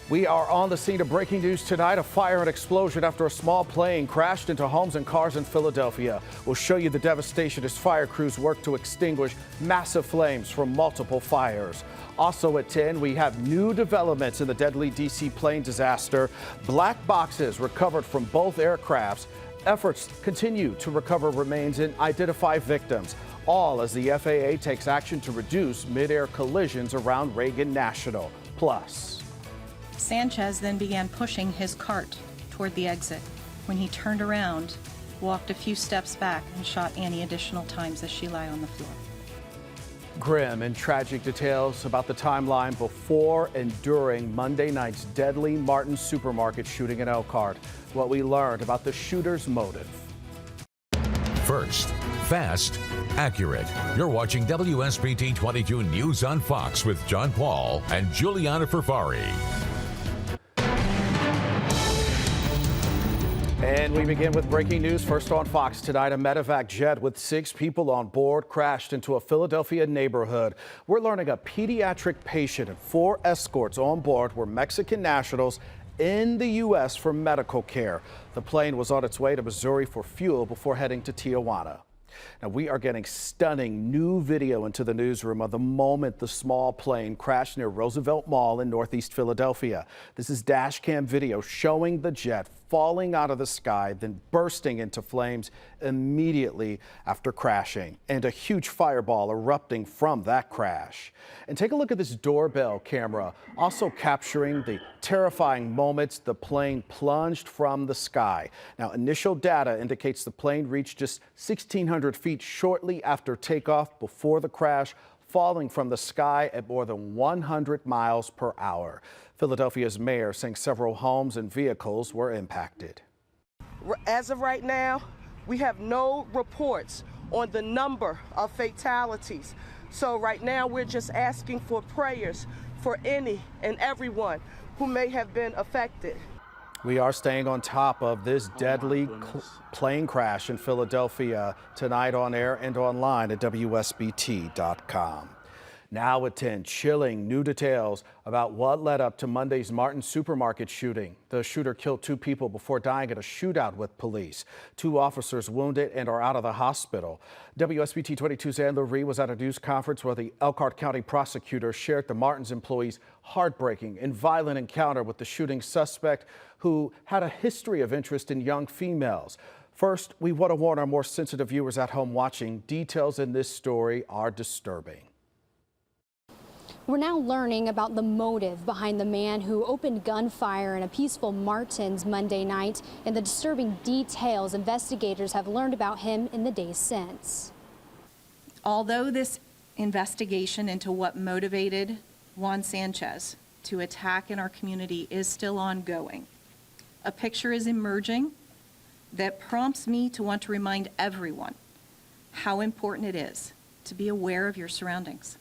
We are on the scene of breaking news tonight. A fire and explosion after a small plane crashed into homes and cars in Philadelphia. We'll show you the devastation as fire crews work to extinguish massive flames from multiple fires. Also at 10, we have new developments in the deadly D.C. plane disaster. Black boxes recovered from both aircrafts. Efforts continue to recover remains and identify victims, all as the FAA takes action to reduce mid-air collisions around Reagan National. Plus, Sanchez then began pushing his cart toward the exit. When he turned around, walked a few steps back and shot Annie additional times as she lay on the floor. Grim and tragic details about the timeline before and during Monday night's deadly Martin's supermarket shooting in Elkhart. What we learned about the shooter's motive. First, fast, accurate. You're watching WSBT 22 News on Fox with John Paul and Juliana Ferfari. And we begin with breaking news. First on Fox tonight, a medevac jet with 6 people on board crashed into a Philadelphia neighborhood. We're learning a pediatric patient and 4 escorts on board were Mexican nationals in the U.S. for medical care. The plane was on its way to Missouri for fuel before heading to Tijuana. Now, we are getting stunning new video into the newsroom of the moment the small plane crashed near Roosevelt Mall in Northeast Philadelphia. This is dash cam video showing the jet falling out of the sky, then bursting into flames immediately after crashing, and a huge fireball erupting from that crash. And take a look at this doorbell camera, also capturing the terrifying moments the plane plunged from the sky. Now, initial data indicates the plane reached just 1,600 feet shortly after takeoff before the crash, falling from the sky at more than 100 miles per hour. Philadelphia's mayor saying several homes and vehicles were impacted. As of right now, we have no reports on the number of fatalities. So right now we're just asking for prayers for any and everyone who may have been affected. We are staying on top of this deadly plane crash in Philadelphia tonight on air and online at WSBT.com. Now at 10, chilling new details about what led up to Monday's Martin's supermarket shooting. The shooter killed 2 people before dying at a shootout with police. 2 officers wounded and are out of the hospital. WSBT 22's Ann Lurie was at a news conference where the Elkhart County prosecutor shared the Martin's employee's heartbreaking and violent encounter with the shooting suspect, who had a history of interest in young females. First, we want to warn our more sensitive viewers at home watching. Details in this story are disturbing. We're now learning about the motive behind the man who opened gunfire in a peaceful Martin's Monday night and the disturbing details investigators have learned about him in the days since. Although this investigation into what motivated Juan Sanchez to attack in our community is still ongoing, a picture is emerging that prompts me to want to remind everyone how important it is to be aware of your surroundings.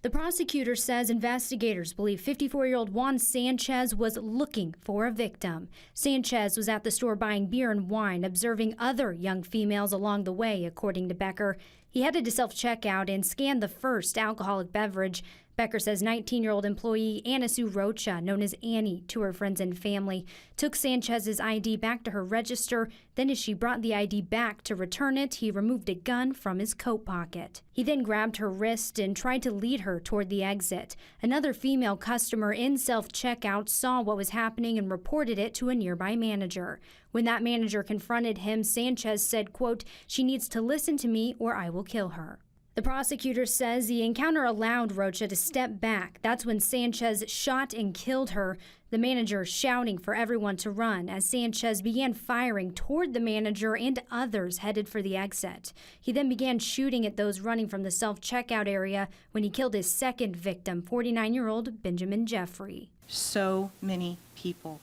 The prosecutor says investigators believe 54-year-old Juan Sanchez was looking for a victim. Sanchez was at the store buying beer and wine, observing other young females along the way, according to Becker. He headed to self-checkout and scanned the first alcoholic beverage. Becker says 19-year-old employee Anna Sue Rocha, known as Annie to her friends and family, took Sanchez's ID back to her register. Then as she brought the ID back to return it, he removed a gun from his coat pocket. He then grabbed her wrist and tried to lead her toward the exit. Another female customer in self-checkout saw what was happening and reported it to a nearby manager. When that manager confronted him, Sanchez said, quote, "She needs to listen to me or I will kill her." The prosecutor says the encounter allowed Rocha to step back. That's when Sanchez shot and killed her, the manager shouting for everyone to run as Sanchez began firing toward the manager and others headed for the exit. He then began shooting at those running from the self-checkout area when he killed his second victim, 49-year-old Benjamin Jeffrey. So many people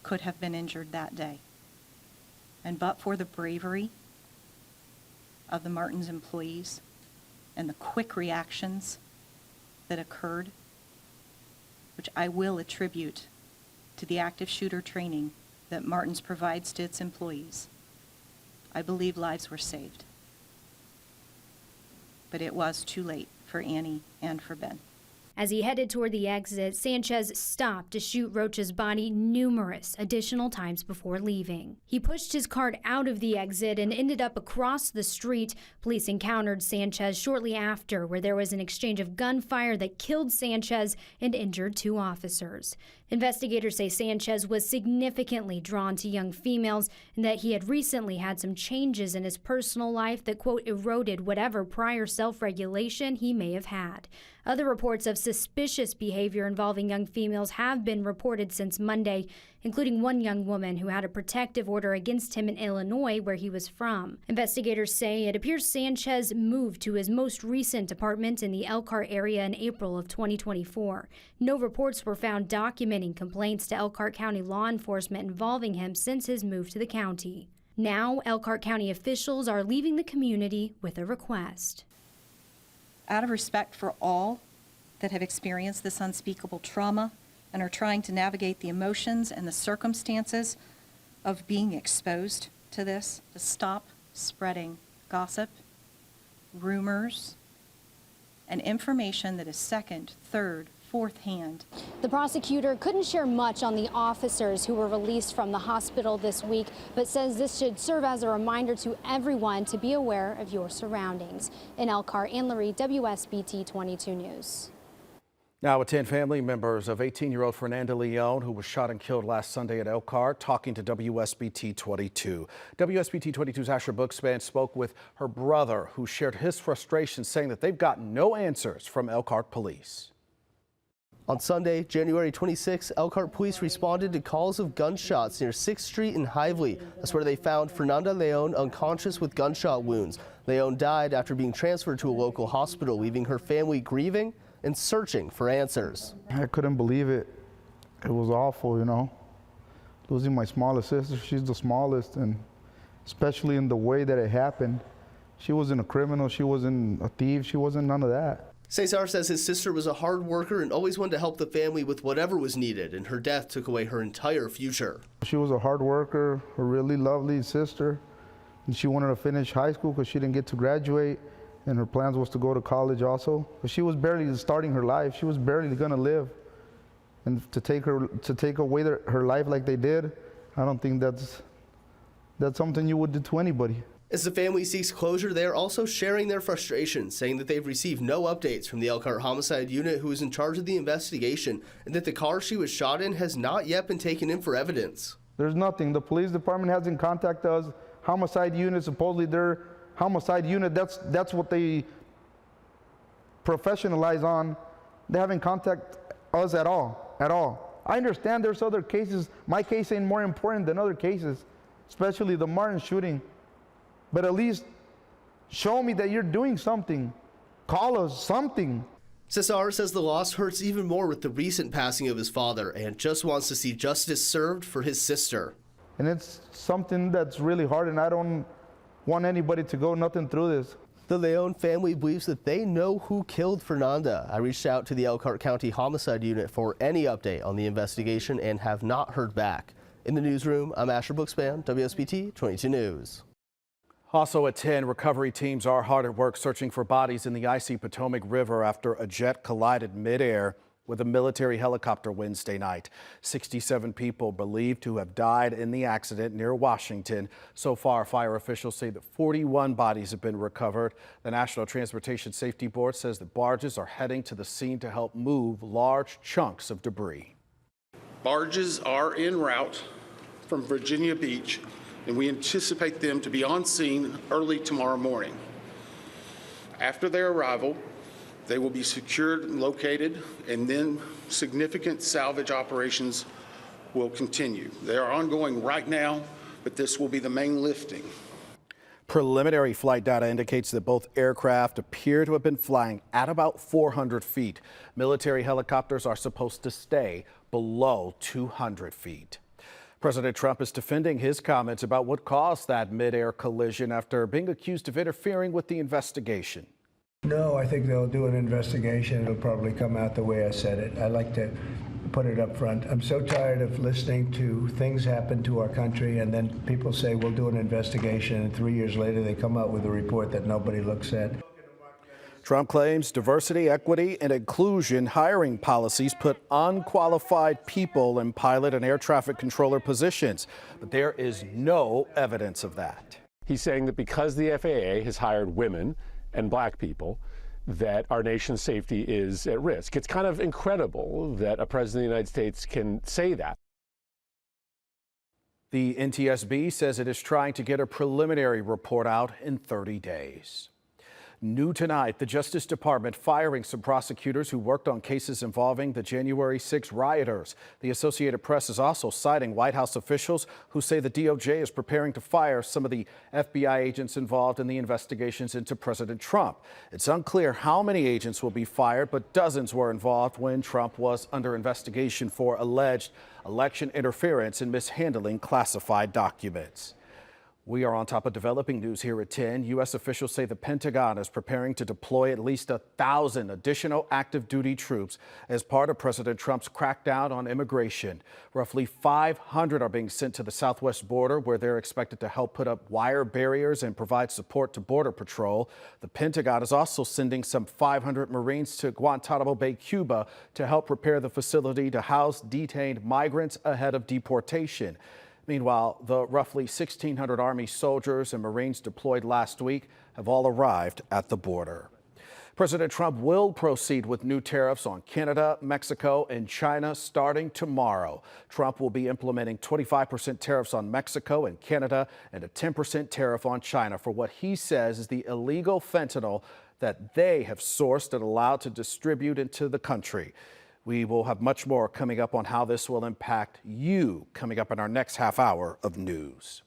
could have been injured that day. And but for the bravery of the Martin's employees and the quick reactions that occurred, which I will attribute to the active shooter training that Martin's provides to its employees, I believe lives were saved. But it was too late for Annie and for Ben. As he headed toward the exit, Sanchez stopped to shoot Rocha's body numerous additional times before leaving. He pushed his cart out of the exit and ended up across the street. Police encountered Sanchez shortly after, where there was an exchange of gunfire that killed Sanchez and injured 2 officers. Investigators say Sanchez was significantly drawn to young females and that he had recently had some changes in his personal life that, quote, eroded whatever prior self-regulation he may have had. Other reports of suspicious behavior involving young females have been reported since Monday, including one young woman who had a protective order against him in Illinois, where he was from. Investigators say it appears Sanchez moved to his most recent apartment in the Elkhart area in April of 2024. No reports were found documenting complaints to Elkhart County law enforcement involving him since his move to the county. Now, Elkhart County officials are leaving the community with a request. Out of respect for all that have experienced this unspeakable trauma and are trying to navigate the emotions and the circumstances of being exposed to this, to stop spreading gossip, rumors, and information that is second, third, fourth hand. The prosecutor couldn't share much on the officers who were released from the hospital this week, but says this should serve as a reminder to everyone to be aware of your surroundings. In Elkhart, Ann Lurie, WSBT 22 News. Now, 10 family members of 18-year-old Fernanda Leon, who was shot and killed last Sunday at Elkhart, talking to WSBT 22. WSBT 22's Asher Bookspan spoke with her brother, who shared his frustration, saying that they've gotten no answers from Elkhart police. On Sunday, January 26, Elkhart police responded to calls of gunshots near 6th Street in Hively. That's where they found Fernanda Leon unconscious with gunshot wounds. Leon died after being transferred to a local hospital, leaving her family grieving and searching for answers. I couldn't believe it. It was awful, you know. Losing my smallest sister, she's the smallest, and especially in the way that it happened. She wasn't a criminal, she wasn't a thief, she wasn't none of that. Cesar says his sister was a hard worker and always wanted to help the family with whatever was needed, and her death took away her entire future. She was a hard worker, a really lovely sister, and she wanted to finish high school because she didn't get to graduate, and her plans was to go to college also. But she was barely starting her life. She was barely gonna live, and to take away her life like they did, I don't think that's something you would do to anybody. As the family seeks closure, they are also sharing their frustration, saying that they've received no updates from the Elkhart Homicide Unit, who is in charge of the investigation, and that the car she was shot in has not yet been taken in for evidence. There's nothing. The police department hasn't contacted us. Homicide unit, supposedly their homicide unit, that's what they professionalize on. They haven't contacted us at all. I understand there's other cases. My case ain't more important than other cases, especially the Martin shooting. But at least show me that you're doing something. Call us something. Cesar says the loss hurts even more with the recent passing of his father and just wants to see justice served for his sister. And it's something that's really hard, and I don't want anybody to go nothing through this. The Leon family believes that they know who killed Fernanda. I reached out to the Elkhart County Homicide Unit for any update on the investigation and have not heard back. In the newsroom, I'm Asher Bookspan, WSBT 22 News. Also at 10, recovery teams are hard at work searching for bodies in the icy Potomac River after a jet collided midair with a military helicopter Wednesday night. 67 people believed to have died in the accident near Washington. So far, fire officials say that 41 bodies have been recovered. The National Transportation Safety Board says that barges are heading to the scene to help move large chunks of debris. Barges are en route from Virginia Beach, and we anticipate them to be on scene early tomorrow morning. After their arrival, they will be secured and located, and then significant salvage operations will continue. They are ongoing right now, but this will be the main lifting. Preliminary flight data indicates that both aircraft appear to have been flying at about 400 feet. Military helicopters are supposed to stay below 200 feet. President Trump is defending his comments about what caused that mid-air collision after being accused of interfering with the investigation. No, I think they'll do an investigation. It'll probably come out the way I said it. I like to put it up front. I'm so tired of listening to things happen to our country and then people say we'll do an investigation, and 3 years later they come out with a report that nobody looks at. Trump claims diversity, equity, and inclusion hiring policies put unqualified people in pilot and air traffic controller positions, but there is no evidence of that. He's saying that because the FAA has hired women and black people, that our nation's safety is at risk. It's kind of incredible that a president of the United States can say that. The NTSB says it is trying to get a preliminary report out in 30 days. New tonight, the Justice Department firing some prosecutors who worked on cases involving the January 6 rioters. The Associated Press is also citing White House officials who say the DOJ is preparing to fire some of the FBI agents involved in the investigations into President Trump. It's unclear how many agents will be fired, but dozens were involved when Trump was under investigation for alleged election interference and mishandling classified documents. We are on top of developing news here at 10. U.S. officials say the Pentagon is preparing to deploy at least 1,000 additional active duty troops as part of President Trump's crackdown on immigration. Roughly 500 are being sent to the southwest border, where they're expected to help put up wire barriers and provide support to Border Patrol. The Pentagon is also sending some 500 Marines to Guantanamo Bay, Cuba, to help prepare the facility to house detained migrants ahead of deportation. Meanwhile, the roughly 1,600 Army soldiers and Marines deployed last week have all arrived at the border. President Trump will proceed with new tariffs on Canada, Mexico, and China starting tomorrow. Trump will be implementing 25% tariffs on Mexico and Canada and a 10% tariff on China for what he says is the illegal fentanyl that they have sourced and allowed to distribute into the country. We will have much more coming up on how this will impact you coming up in our next half hour of news.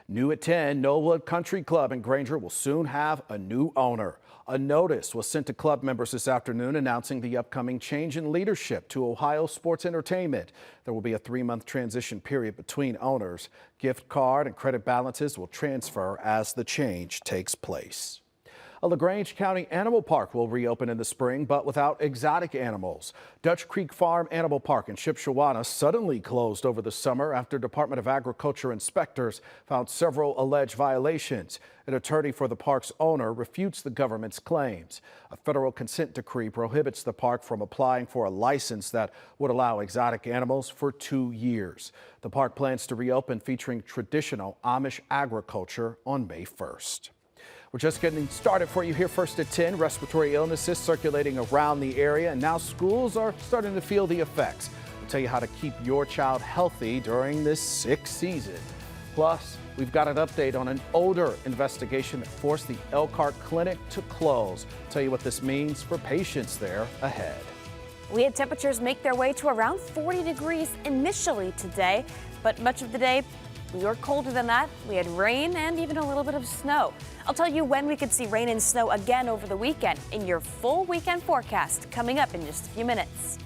New at 10, Knollwood Country Club in Granger will soon have a new owner. A notice was sent to club members this afternoon announcing the upcoming change in leadership to Ohio Sports Entertainment. There will be a 3-month transition period between owners. Gift card and credit balances will transfer as the change takes place. A LaGrange County Animal Park will reopen in the spring, but without exotic animals. Dutch Creek Farm Animal Park in Shipshewana suddenly closed over the summer after Department of Agriculture inspectors found several alleged violations. An attorney for the park's owner refutes the government's claims. A federal consent decree prohibits the park from applying for a license that would allow exotic animals for 2 years. The park plans to reopen featuring traditional Amish agriculture on May 1st. We're just getting started for you here first at 10. Respiratory illnesses circulating around the area, and now schools are starting to feel the effects. We'll tell you how to keep your child healthy during this sick season. Plus, we've got an update on an odor investigation that forced the Elkhart Clinic to close. We'll tell you what this means for patients there ahead. We had temperatures make their way to around 40 degrees initially today, but much of the day we were colder than that. We had rain and even a little bit of snow. I'll tell you when we could see rain and snow again over the weekend in your full weekend forecast coming up in just a few minutes.